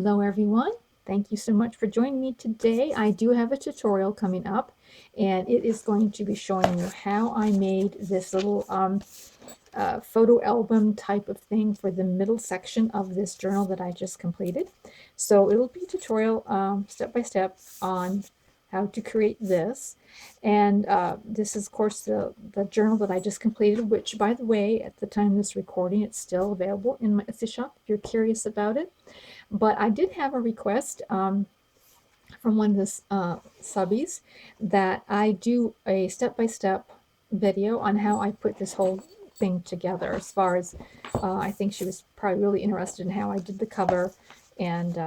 Hello everyone. Thank you so much for joining me today. I do have a tutorial coming up and it is going to be showing you how I made this little photo album type of thing for the middle section of this journal that I just completed. So it'll be a tutorial step by step on how to create this. And this is, of course, the journal that I just completed, which, by the way, at the time of this recording, it's still available in my Etsy shop if you're curious about it. But I did have a request from one of the subbies that I do a step-by-step video on how I put this whole thing together. As far as I think she was probably really interested in how I did the cover and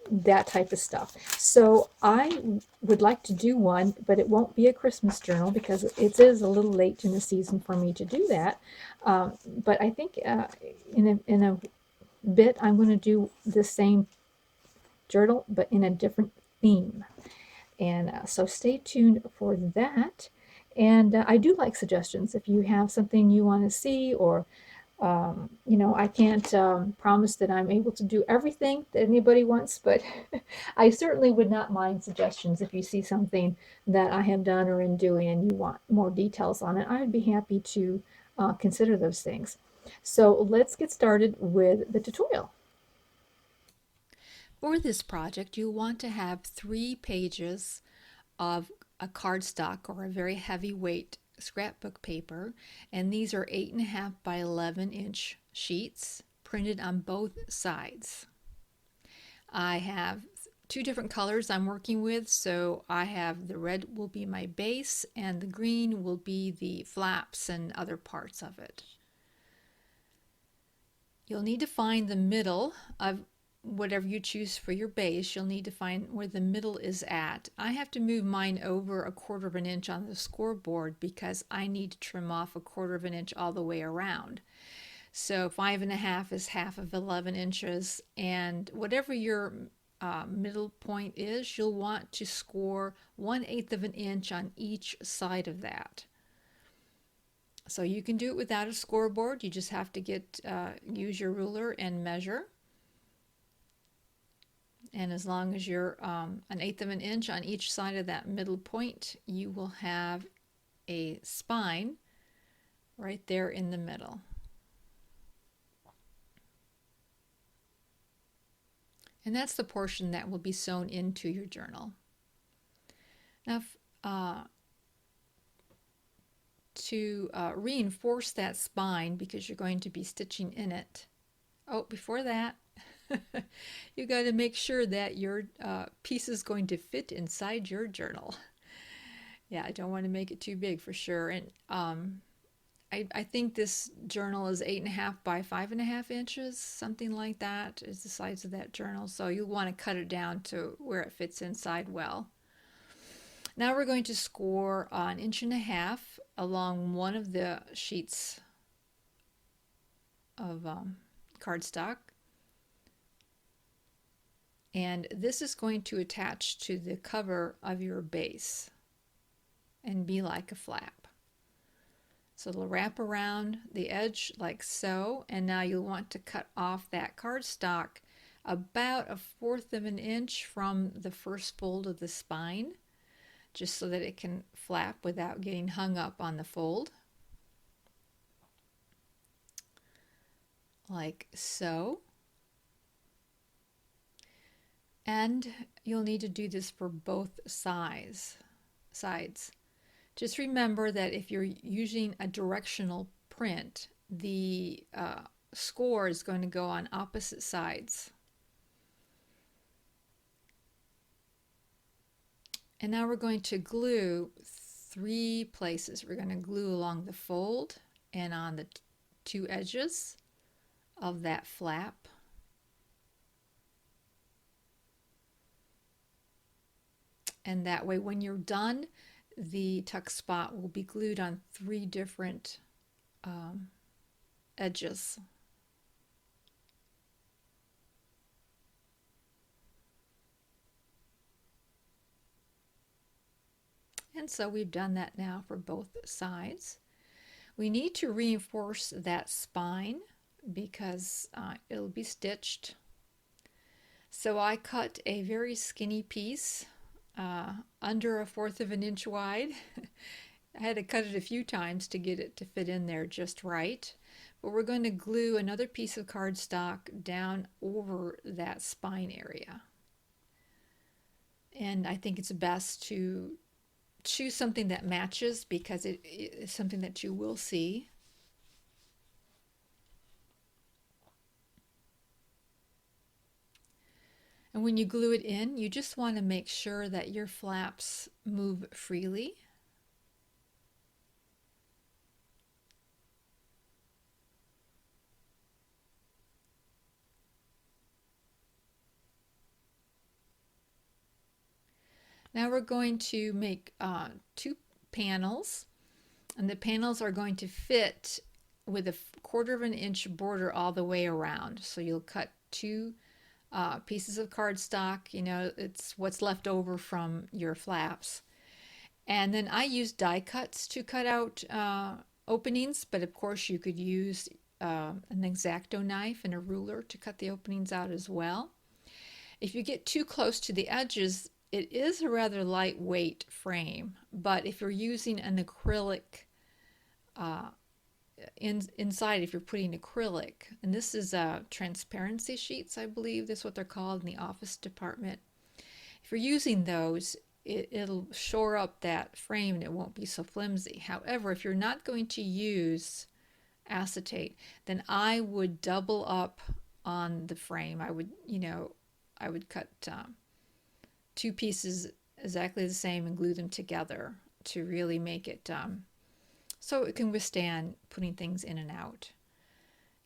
that type of stuff. So I would like to do one, but it won't be a Christmas journal because it is a little late in the season for me to do that. But I think in a bit I'm going to do the same journal but in a different theme, and so stay tuned for that. And I do like suggestions if you have something you want to see, or I can't promise that I'm able to do everything that anybody wants, but I certainly would not mind suggestions. If you see something that I have done or in doing and you want more details on it, I'd be happy to consider those things. So let's get started with the tutorial. For this project, you want to have 3 pages of a cardstock or a very heavyweight scrapbook paper, and these are 8.5 by 11-inch sheets printed on both sides. I have 2 different colors I'm working with, so I have the red will be my base and the green will be the flaps and other parts of it. You'll need to find the middle of whatever you choose for your base. You'll need to find where the middle is at. I have to move mine over 1/4 of an inch on the scoreboard because I need to trim off 1/4 of an inch all the way around. So 5.5 is half of 11 inches, and whatever your middle point is, you'll want to score 1/8 of an inch on each side of that. So you can do it without a scoreboard. You just have to use your ruler and measure. And as long as you're 1/8 of an inch on each side of that middle point, you will have a spine right there in the middle. And that's the portion that will be sewn into your journal. Now, to reinforce that spine, because you're going to be stitching in it. Oh, before that, you got to make sure that your piece is going to fit inside your journal. Yeah, I don't want to make it too big for sure. And I think this journal is 8.5 by 5.5 inches, something like that is the size of that journal. So you'll want to cut it down to where it fits inside well. Now we're going to score 1.5 inches along one of the sheets of cardstock. And this is going to attach to the cover of your base and be like a flap. So it'll wrap around the edge like so, and now you'll want to cut off that cardstock about 1/4 of an inch from the first fold of the spine, just so that it can flap without getting hung up on the fold. Like so. And you'll need to do this for both sides. Just remember that if you're using a directional print, the score is going to go on opposite sides. And now we're going to glue 3 places. We're going to glue along the fold and on the 2 edges of that flap. And that way, when you're done, the tuck spot will be glued on 3 different edges. And so we've done that now for both sides. We need to reinforce that spine because it'll be stitched. So I cut a very skinny piece, under 1/4 of an inch wide. I had to cut it a few times to get it to fit in there just right. But we're going to glue another piece of cardstock down over that spine area. And I think it's best to choose something that matches because it is something that you will see. And when you glue it in, you just want to make sure that your flaps move freely. Now we're going to make 2 panels, and the panels are going to fit with a 1/4 of an inch border all the way around. So you'll cut 2 pieces of cardstock, it's what's left over from your flaps. And then I use die cuts to cut out openings, but of course you could use an X-Acto knife and a ruler to cut the openings out as well. If you get too close to the edges, it is a rather lightweight frame, but if you're using an acrylic inside, if you're putting acrylic, and this is transparency sheets, I believe that's what they're called in the office department. If you're using those, it'll shore up that frame and it won't be so flimsy. However, if you're not going to use acetate, then I would double up on the frame. I would cut 2 pieces exactly the same and glue them together to really make it so it can withstand putting things in and out.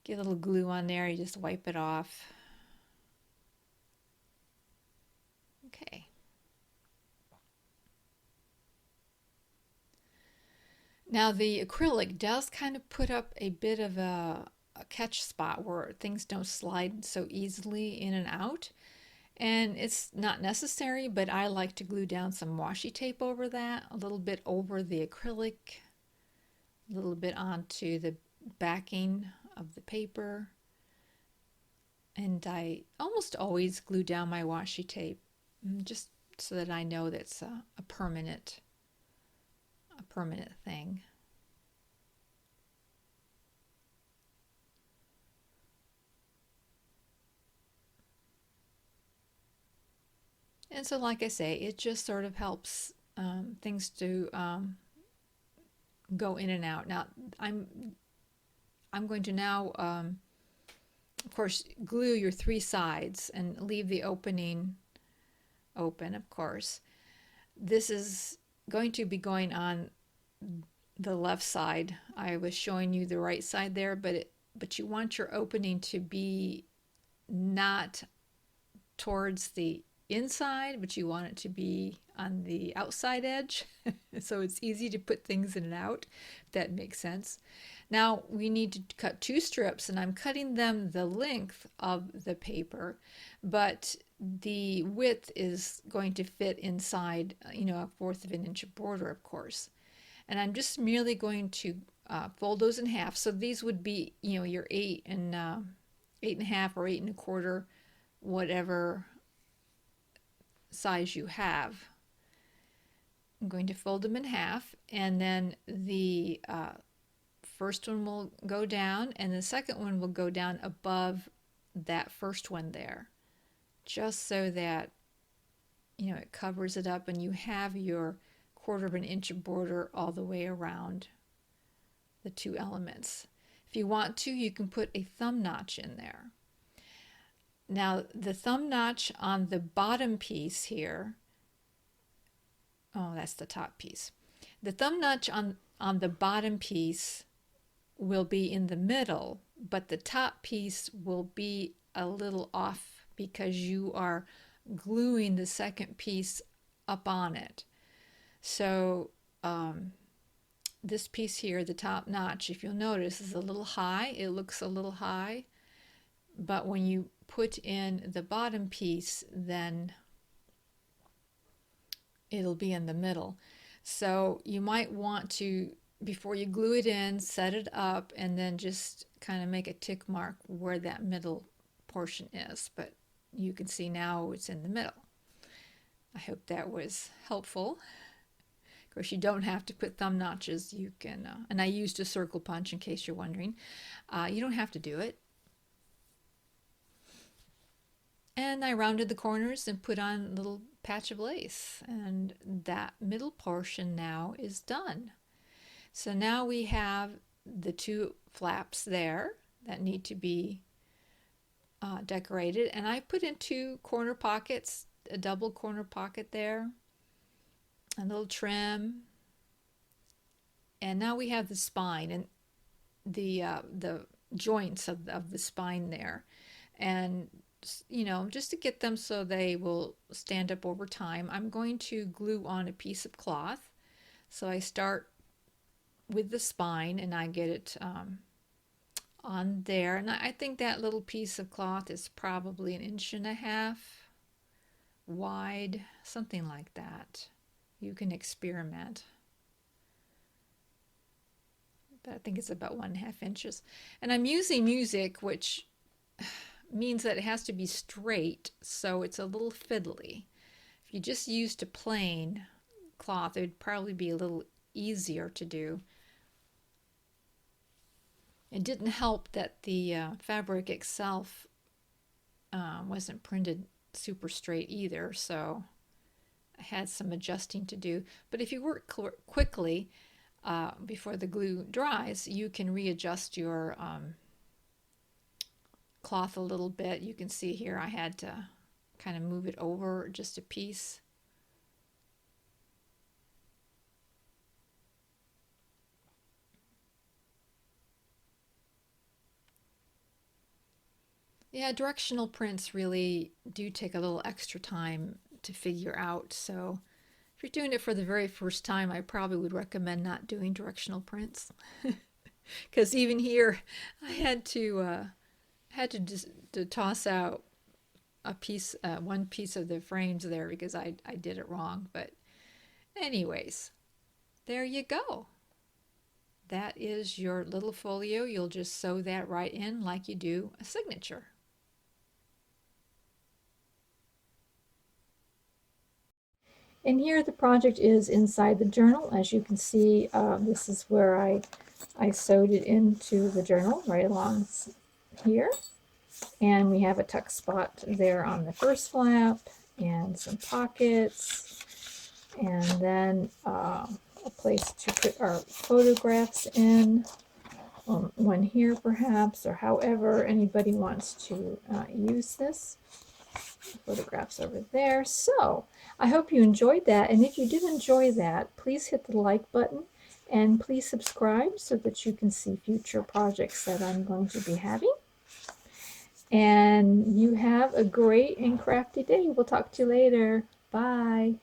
Get a little glue on there, you just wipe it off. Okay. Now the acrylic does kind of put up a bit of a catch spot where things don't slide so easily in and out. And it's not necessary, but I like to glue down some washi tape over that, a little bit over the acrylic, a little bit onto the backing of the paper. And I almost always glue down my washi tape just so that I know that's a permanent thing. And so, like I say, it just sort of helps things to go in and out. Now, I'm going to now, of course, glue your 3 sides and leave the opening open, of course. This is going to be going on the left side. I was showing you the right side there, but you want your opening to be not towards the inside, but you want it to be on the outside edge. So it's easy to put things in and out, if that makes sense. Now we need to cut 2 strips, and I'm cutting them the length of the paper, but the width is going to fit inside, a 1/4 of an inch border, of course. And I'm just merely going to fold those in half. So these would be, your 8 and 8.5 or 8 1/4, whatever size you have. I'm going to fold them in half, and then the first one will go down, and the second one will go down above that first one there, just so that it covers it up, and you have your 1/4 of an inch border all the way around the 2 elements. If you want to, you can put a thumb notch in there. Now the thumb notch on the bottom piece here, that's the top piece. The thumb notch on the bottom piece will be in the middle, but the top piece will be a little off because you are gluing the second piece up on it. So this piece here, the top notch, if you'll notice, is a little high. It looks a little high, but when you put in the bottom piece, then it'll be in the middle. So you might want to, before you glue it in, set it up and then just kind of make a tick mark where that middle portion is. But you can see now it's in the middle. I hope that was helpful. Of course, you don't have to put thumb notches. You can, and I used a circle punch in case you're wondering. You don't have to do it. And I rounded the corners and put on a little patch of lace. And that middle portion now is done. So now we have the two flaps there that need to be decorated. And I put in two corner pockets, a double corner pocket there, a little trim. And now we have the spine and the joints of the spine there. And just to get them so they will stand up over time, I'm going to glue on a piece of cloth. So I start with the spine and I get it on there. And I think that little piece of cloth is probably 1.5 inches wide, something like that. You can experiment. But I think it's about 1.5 inches. And I'm using music, which means that it has to be straight, so it's a little fiddly. If you just used a plain cloth, it would probably be a little easier to do. It didn't help that the fabric itself wasn't printed super straight either, so I had some adjusting to do. But if you work quickly before the glue dries, you can readjust your cloth a little bit. You can see here I had to kind of move it over just a piece. Yeah, directional prints really do take a little extra time to figure out. So if you're doing it for the very first time, I probably would recommend not doing directional prints. Because even here, I had to toss out one piece of the frames there because I did it wrong. But anyways, there you go. That is your little folio. You'll just sew that right in like you do a signature. And here the project is inside the journal. As you can see, this is where I sewed it into the journal right along here. And we have a tuck spot there on the first flap and some pockets. And then a place to put our photographs in. One here perhaps, or however anybody wants to use this. Photographs over there. So I hope you enjoyed that, and if you did enjoy that, please hit the like button and please subscribe so that you can see future projects that I'm going to be having. And you have a great and crafty day. We'll talk to you later. Bye.